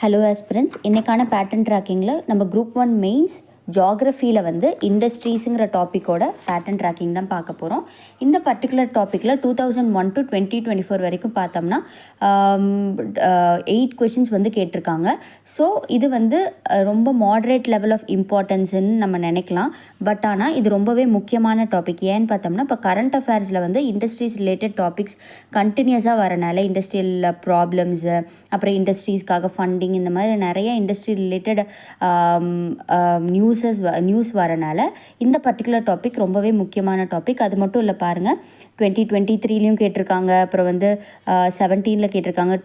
Hello aspirants, இன்றைக்கான pattern ட்ராக்கிங்கில் நம்ம group 1 mains ஜியாகிரஃபியில் வந்து இண்டஸ்ட்ரீஸுங்கிற டாப்பிக்கோட பேட்டர்ன் ட்ராக்கிங் தான் பார்க்க போகிறோம். இந்த பர்டிகுலர் டாப்பிக்கில் 2001 to 2024 வரைக்கும் பார்த்தோம்னா 8 கொஷின்ஸ் வந்து கேட்டிருக்காங்க. ஸோ இது வந்து ரொம்ப மாடரேட் லெவல் ஆஃப் இம்பார்ட்டன்ஸ்ன்னு நம்ம நினைக்கலாம். பட் ஆனால் இது ரொம்பவே முக்கியமான டாபிக். ஏன்னு பார்த்தோம்னா இப்போ கரண்ட் அஃபேர்ஸில் வந்து இண்டஸ்ட்ரீஸ் ரிலேட்டட் டாபிக்ஸ் கண்டினியூஸாக வரனால இண்டஸ்ட்ரியல் ப்ராப்ளம்ஸு, அப்புறம் இண்டஸ்ட்ரீஸ்க்காக ஃபண்டிங், இந்த மாதிரி நிறைய இண்டஸ்ட்ரி ரிலேட்டட் நியூஸ் வரனால இந்த பர்டிகுலர் டாபிக் ரொம்பவே முக்கியமான டாபிக். அது மட்டும் இல்லை பாருங்கள், 2023லையும் கேட்டிருக்காங்க, அப்புறம் வந்து 17ல் கேட்டிருக்காங்க,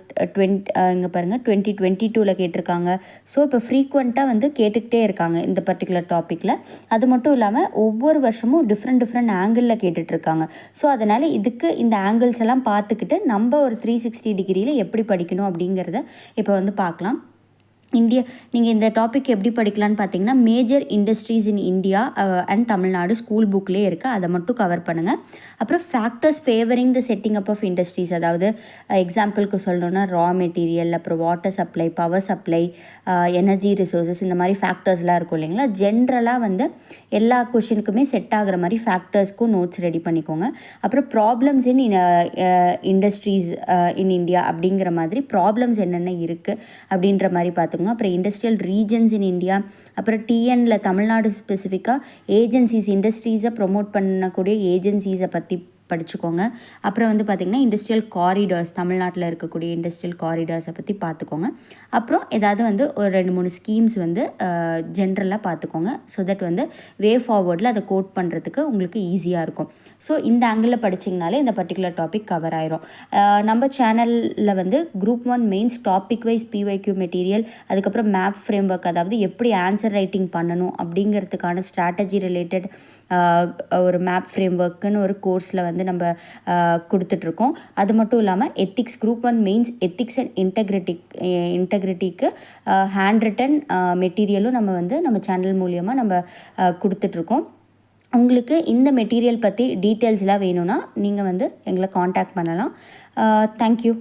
இங்கே பாருங்கள் 2022ல் கேட்டிருக்காங்க. ஸோ இப்போ ஃப்ரீக்வெண்ட்டாக வந்து கேட்டுக்கிட்டே இருக்காங்க இந்த பர்டிகுலர் டாப்பிக்கில். அது மட்டும் இல்லாமல் ஒவ்வொரு வருஷமும் டிஃப்ரெண்ட் ஆங்கிளில் கேட்டுட்ருக்காங்க. ஸோ அதனால் இதுக்கு இந்த ஆங்கிள்ஸ் எல்லாம் பார்த்துக்கிட்டு நம்ம ஒரு 360 டிகிரியில் எப்படி படிக்கணும் அப்படிங்கிறத இப்போ வந்து பார்க்கலாம். நீங்கள் இந்த டாபிக் எப்படி படிக்கலான்னு பார்த்தீங்கன்னா, major industries in India and Tamil Nadu school புக்லேயே இருக்குது, அதை மட்டும் கவர் பண்ணுங்கள். அப்புறம் factors favouring the setting up of industries, அதாவது எக்ஸாம்பிளுக்கு சொல்லணுன்னா ரா மெட்டீரியல், அப்புறம் water supply, power supply, energy resources, இந்த மாதிரி ஃபேக்டர்ஸ்லாம் இருக்கும் இல்லைங்களா. ஜென்ரலாக வந்து எல்லா கொஷினுக்குமே செட் ஆகிற மாதிரி ஃபேக்டர்ஸ்க்கும் நோட்ஸ் ரெடி பண்ணிக்கோங்க. அப்புறம் problems in industries in India அப்படிங்கிற மாதிரி ப்ராப்ளம்ஸ் என்னென்ன இருக்குது அப்படின்ற மாதிரி பார்த்துக்கோங்க. அப்புறம் இண்டஸ்ட்ரியல் ரீஜன்ஸ் இன் இந்தியா, அப்புறம் டிஎனில் தமிழ்நாடு ஸ்பெசிஃபிக்காக ஏஜென்சிஸ், இண்டஸ்ட்ரீஸை ப்ரொமோட் பண்ணக்கூடிய ஏஜென்சிஸை பற்றி படிச்சுக்கோங்க. அப்புறம் வந்து பார்த்திங்கன்னா இண்டஸ்ட்ரியல் காரிடார்ஸ், தமிழ்நாட்டில் இருக்கக்கூடிய இண்டஸ்ட்ரியல் காரிடார்ஸை பற்றி பார்த்துக்கோங்க. அப்புறம் ஏதாவது வந்து ஒரு 2-3 ஸ்கீம்ஸ் வந்து ஜென்ரலாக பார்த்துக்கோங்க. ஸோ தட் வந்து வே ஃபார்வர்டில் அதை கோட் பண்ணுறதுக்கு உங்களுக்கு ஈஸியாக இருக்கும். ஸோ இந்த ஆங்கிளில் படிச்சிங்கனாலே இந்த பர்டிகுலர் டாபிக் கவர் ஆயிரும். நம்ம சேனலில் வந்து group 1 mains topic wise PYQ material, அதுக்கப்புறம் மேப் ஃப்ரேம் ஒர்க், அதாவது எப்படி ஆன்சர் ரைட்டிங் பண்ணணும் அப்படிங்கிறதுக்கான ஸ்ட்ராட்டஜி ரிலேட்டட் ஒரு மேப் ஃப்ரேம் ஒர்க்குன்னு ஒரு கோர்ஸில் வந்து நம்ம கொடுத்துட்ருக்கோம். அது மட்டும் இல்லாமல் ethics, group 1 mains ethics and இன்டெகிரிட்டிக்கு ஹேண்ட் ரிட்டன் மெட்டீரியலும் நம்ம சேனல் மூலியமாக நம்ம கொடுத்துட்ருக்கோம். உங்களுக்கு இந்த மெட்டீரியல் பற்றி டீட்டெயில்ஸ்லாம் வேணும்னா நீங்கள் வந்து எங்களை காண்டாக்ட் பண்ணலாம். தேங்க்யூ.